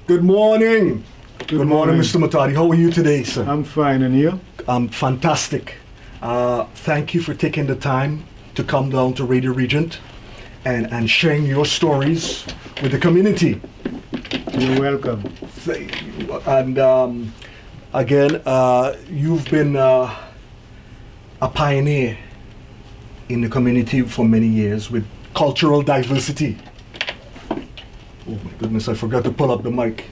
Good morning. Good morning, Mr. Muthadi. How are you today, sir? I'm fine, and you? I'm fantastic. Thank you for taking the time to come down to Radio Regent and sharing your stories with the community. You're welcome. And again, you've been a pioneer in the community for many years with cultural diversity. Oh my goodness, I forgot to pull up the mic.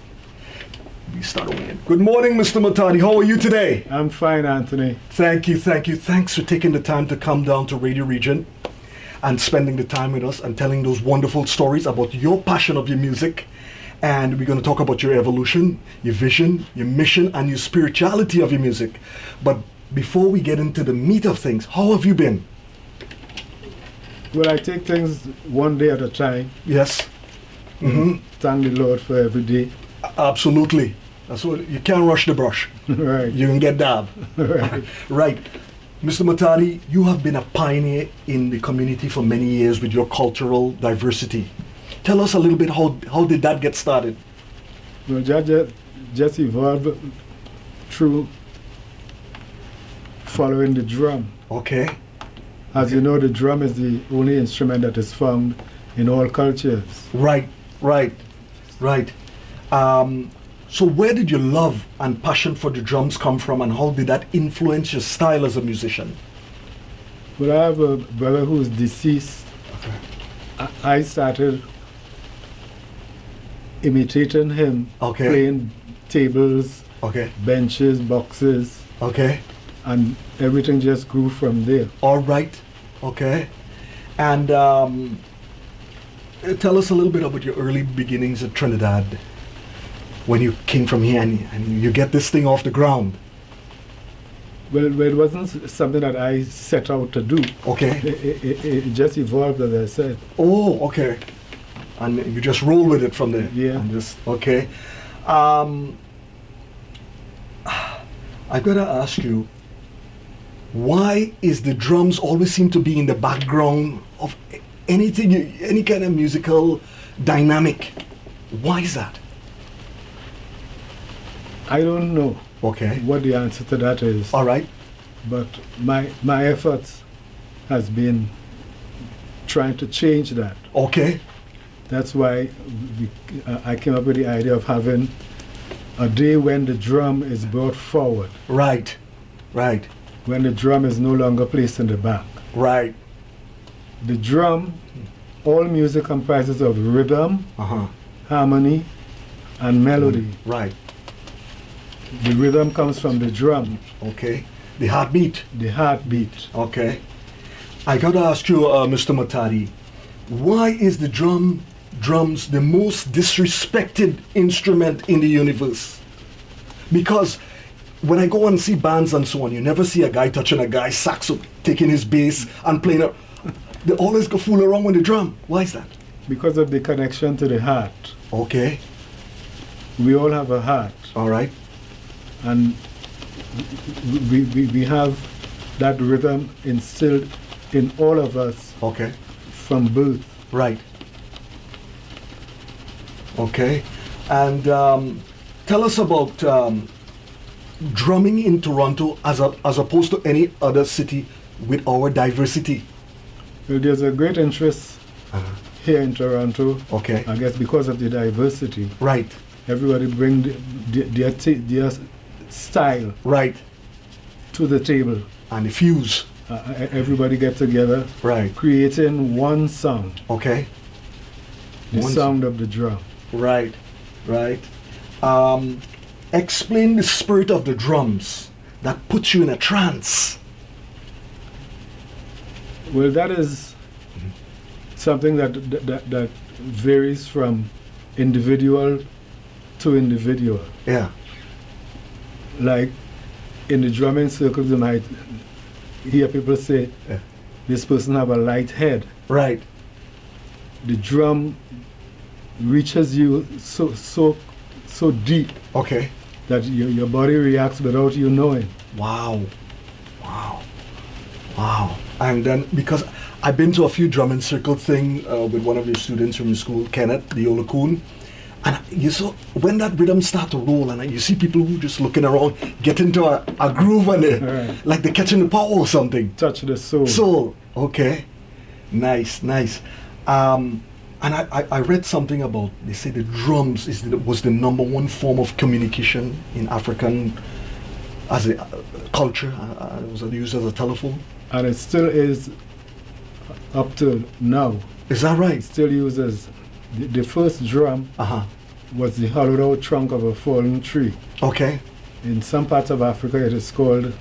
Let me start over again. Good morning, Mr. Muthadi. How are you today? I'm fine, Anthony. Thank you, thank you. Thanks for taking the time to come down to Radio Regent and spending the time with us and telling those wonderful stories about your passion of your music. And we're going to talk about your evolution, your vision, your mission, and your spirituality of your music. But before we get into the meat of things, how have you been? Well, I take things one day at a time. Yes. Thank the Lord for every day. Absolutely. That's what, you can't rush the brush. Right. You can get dabbed. Right. Right. Mr. Muthadi, you have been a pioneer in the community for many years with your cultural diversity. Tell us a little bit, how did that get started? Well, just evolved through following the drum. Okay. As you know, the drum is the only instrument that is found in all cultures. Right, right, right. So where did your love and passion for the drums come from, and how did that influence your style as a musician? Well, I have a brother who is deceased. Okay. I started imitating him, Okay. playing tables, Okay. benches, boxes, Okay. and everything just grew from there. All right. Okay. And tell us a little bit about your early beginnings at Trinidad, when you came from here and you get this thing off the ground. Well, it wasn't something that I set out to do. Okay. It just evolved, as I said. Oh, okay. And you just roll with it from there. Yeah. And just, okay. I gotta ask you, why is the drums always seem to be in the background of anything, any kind of musical dynamic? Why is that? I don't know Okay. what the answer to that is. All right. But my efforts has been trying to change that. Okay. That's why I came up with the idea of having a day when the drum is brought forward, Right. Right. when the drum is no longer placed in the back. Right. The drum, all music comprises of rhythm, Uh-huh. harmony, and melody. Right. The rhythm comes from the drum, Okay. The heartbeat. the heartbeat. Okay. I gotta ask you, Mr. Muthadi, why is the drums the most disrespected instrument in the universe? Because when I go and see bands and so on, you never see a guy touching a guy's saxo, taking his bass and playing it. They always go fool around with the drum. Why is that? Because of the connection to the heart. Okay. We all have a heart, All right. and we have that rhythm instilled in all of us Okay. from birth. Right. Okay. And tell us about drumming in Toronto as opposed to any other city with our diversity. Well, there's a great interest here in Toronto, Okay. I guess because of the diversity. Right. Everybody bring their style Right. to the table, And the fuse. everybody get together, Right. creating one sound, Okay. the One sound of the drum. Right. Right. Explain the spirit of the drums that puts you in a trance. Well, that is something that varies from individual to individual. Yeah. Like in the drumming circles, you might hear people say, Yeah. this person have a light head. Right. The drum reaches you so deep Okay. that your body reacts without you knowing. Wow. Wow. Wow. And then, because I've been to a few drum and circle thing with one of your students from your school, Kenneth, the Olokun, and you saw when that rhythm start to roll, and you see people who just looking around, get into a groove, and Right. like they're catching the power or something. Touch the soul. Soul. Okay. Nice, nice. And I read something about, they say the drums was the number one form of communication in African as a culture. It was used as a telephone. And it still is up to now. Is that right? It still uses the first drum Uh-huh. was the hollowed out trunk of a fallen tree. Okay. In some parts of Africa it is called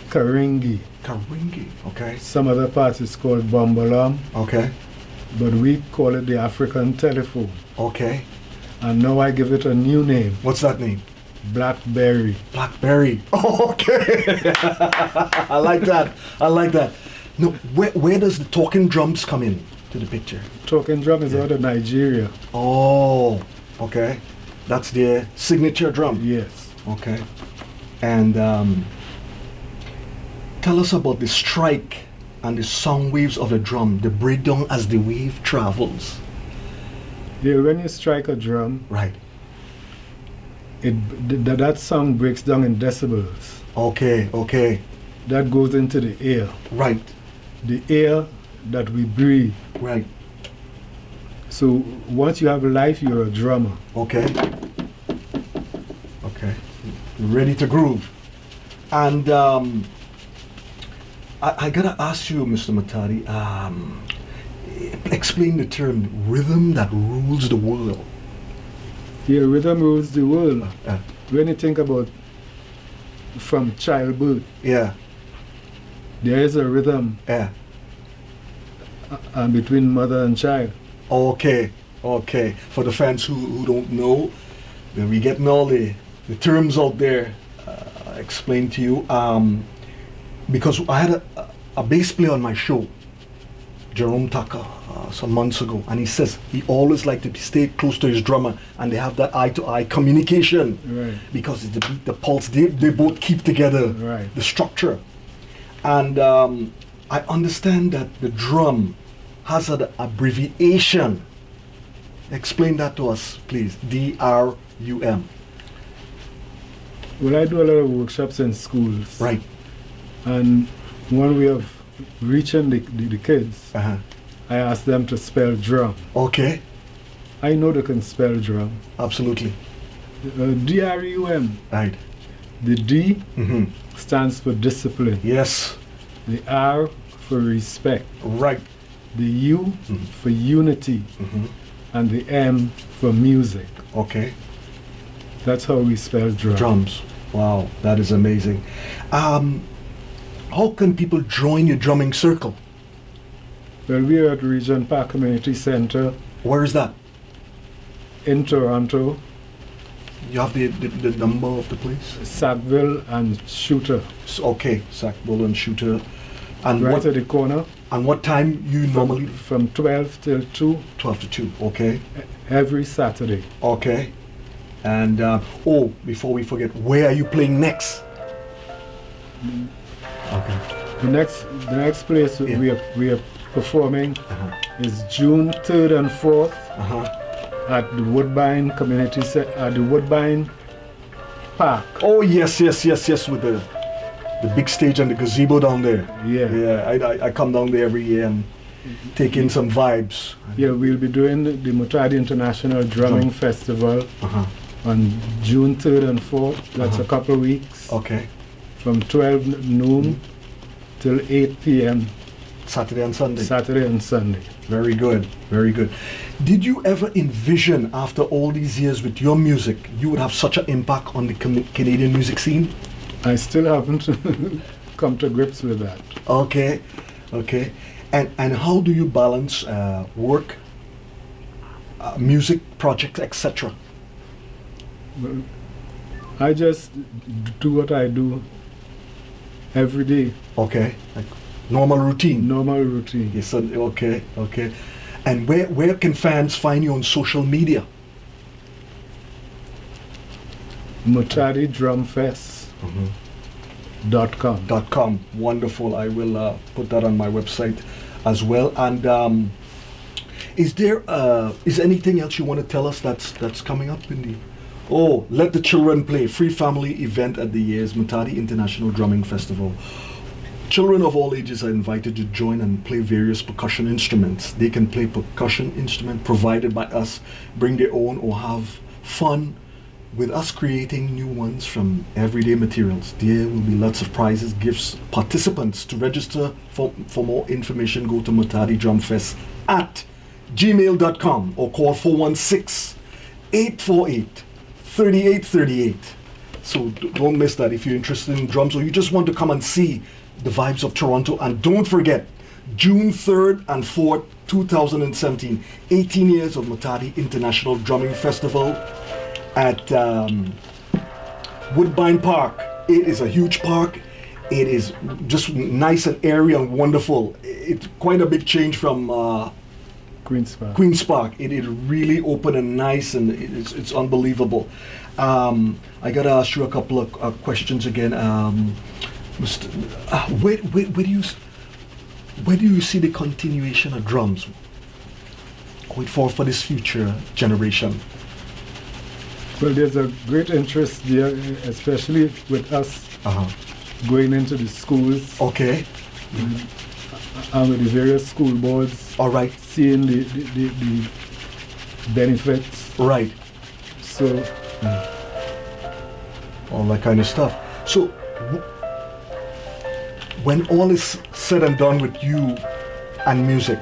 karingi. Karingi. Okay. Some other parts it's called bambalam, Okay. but we call it the African telephone. Okay. And now I give it a new name, What's that name? Blackberry. Blackberry. Oh, okay. I like that. I like that. No, where does the talking drums come in to the picture? Talking drum is Yeah. out of Nigeria. Oh, okay. That's their signature drum. Yes. Okay. And tell us about the strike and the sound waves of the drum, the breakdown as the wave travels. Yeah, when you strike a drum, Right. that sound breaks down in decibels. Okay, okay. That goes into the air. Right, The air that we breathe. right. So once you have life, you're a drummer. Okay. Okay. Ready to groove. And I gotta ask you, Mr. Muthadi, explain the term rhythm that rules the world. Yeah, rhythm rules the world. Uh, When you think about from childbirth, yeah, there is a rhythm yeah. between mother and child. Okay, okay. For the fans who don't know, then we getting all the terms out there explained to you. Because I had a bass player on my show, Jerome Tucker, some months ago, and he says he always like to stay close to his drummer, and they have that eye-to-eye communication Right. because it's the beat, the pulse, they both keep together Right. the structure. And I understand that the drum has an abbreviation. Explain that to us, please. DRUM. Well, I do a lot of workshops in schools. Right. And one way of reaching the kids, Uh-huh. I ask them to spell drum. Okay. I know they can spell drum. Absolutely. DRUM. Right. The D Mm-hmm. stands for discipline. Yes. The R for respect. Right. The U Mhm. for unity. Mm-hmm. And the M for music. Okay. That's how we spell drum. Drums. Wow, that is amazing. How can people join your drumming circle? Well, we are at Regent Park Community Center Where is that? in Toronto, You have the number of the place? Sackville and Shooter. Okay, Sackville and Shooter. And Right what at the corner. and what time you normally? From 12 till 2 12 to 2. Okay. every Saturday. Okay. And before we forget, where are you playing next? Okay. The next place Yeah. we are performing Uh-huh. is June 3rd and 4th Uh-huh. at the Woodbine at the Woodbine Park. Oh yes, with the big stage and the gazebo down there. Yeah. Yeah, I come down there every year and take in some vibes. Yeah, we'll be doing the Muthadi International Drumming Festival Uh-huh. on June 3rd and 4th. That's Uh-huh. a couple of weeks. Okay. From 12 noon till 8 p.m. Saturday and Sunday. Saturday and Sunday. Very good, very good. Did you ever envision, after all these years with your music, you would have such an impact on the Canadian music scene? I still haven't come to grips with that. Okay, okay. And how do you balance work, music projects, etc.? Well, I just do what I do every day. Okay, like normal routine. Normal routine. Yes, okay, okay. And where can fans find you on social media? Muthadi Drumfest. .com. Wonderful. I will put that on my website as well. And is there anything else you want to tell us that's coming up in the? Oh, Let the Children Play, free family event at the year's Muthadi International Drumming Festival. Children of all ages are invited to join and play various percussion instruments. They can play percussion instrument provided by us, bring their own, or have fun with us creating new ones from everyday materials. There will be lots of prizes, gifts. Participants, to register for more information, go to Muthadi Drumfest at gmail.com or call 416-848-3838. So don't miss that if you're interested in drums or you just want to come and see the vibes of Toronto. And don't forget, June 3rd and 4th, 2017, 18 years of Muthadi International Drumming Festival at Woodbine Park. It is a huge park. It is just nice and airy and wonderful. It's quite a big change from Queen's Park. Queen's Park. It is really open and nice, and it's unbelievable. I gotta ask you a couple of questions again. Where do you see the continuation of drums going forward for this future generation? Well, there's a great interest there, especially with us going into the schools. Okay. And with the various school boards. All right. Seeing the benefits. Right. So. All that kind of stuff. So, when all is said and done with you and music,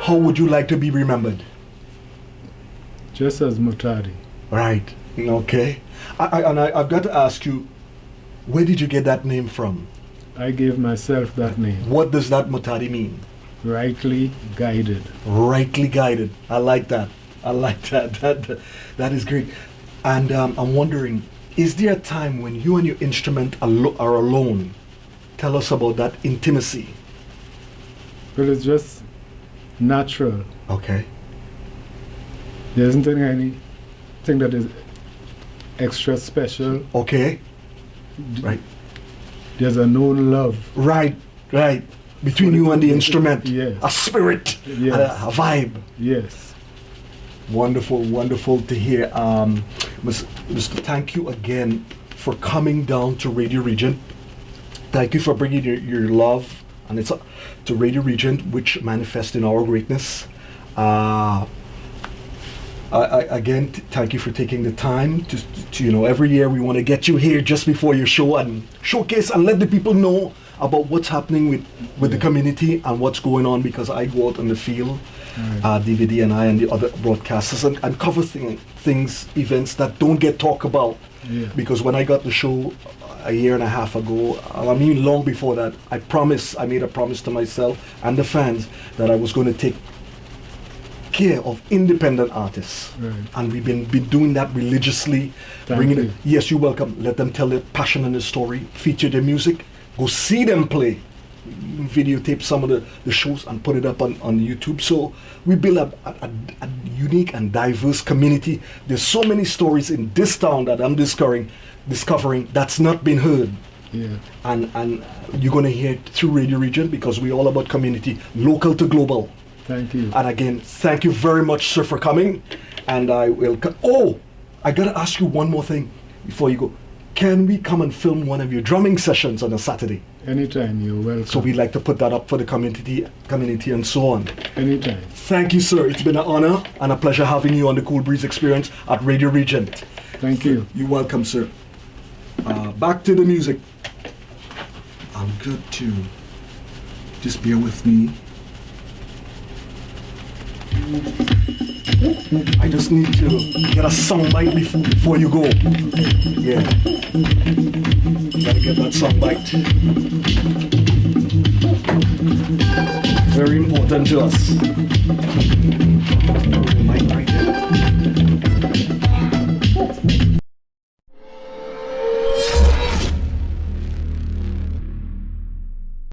how would you like to be remembered? Just as Muthadi. Right. Okay. I've got to ask you, where did you get that name from? I gave myself that name. What does that Muthadi mean? Rightly guided. Rightly guided. I like that. I like that. That is great. And I'm wondering, is there a time when you and your instrument are alone? Tell us about that intimacy. Well, it's just natural. Okay. There isn't anything that is extra special. Okay. Right. There's a known love. Right. Between you and the instrument. Yes. A spirit. Yes. A vibe. Yes. Wonderful to hear. Mr. Thank you again for coming down to Radio Regent. Thank you for bringing your love and it's to Radio Regent, which manifests in our greatness. Again, thank you for taking the time to every year we want to get you here just before your show and showcase and let the people know about what's happening with the community and what's going on, because I go out on the field, DVD and I and the other broadcasters and cover things, events that don't get talked about. Yeah. Because when I got the show a year and a half ago, I mean long before that, I made a promise to myself and the fans that I was going to take care of independent artists, and we've been doing that religiously. Yes, you're welcome. Let them tell their passion and their story, feature their music, go see them play, videotape some of the shows and put it up on YouTube. So we build a unique and diverse community. There's so many stories in this town that I'm discovering that's not been heard. Yeah. And you're going to hear it through Radio Regent, because we're all about community, local to global. Thank you. And again, thank you very much, sir, for coming. And I will... I got to ask you one more thing before you go. Can we come and film one of your drumming sessions on a Saturday? Anytime, you're welcome. So we'd like to put that up for the community and so on. Anytime. Thank you, sir. It's been an honor and a pleasure having you on the Cool Breeze Experience at Radio Regent. Thank you. You're welcome, sir. Back to the music. I'm good too. Just bear with me. I just need to get a sound bite before you go. Yeah. Gotta get that sound bite. Very important to us. Mic right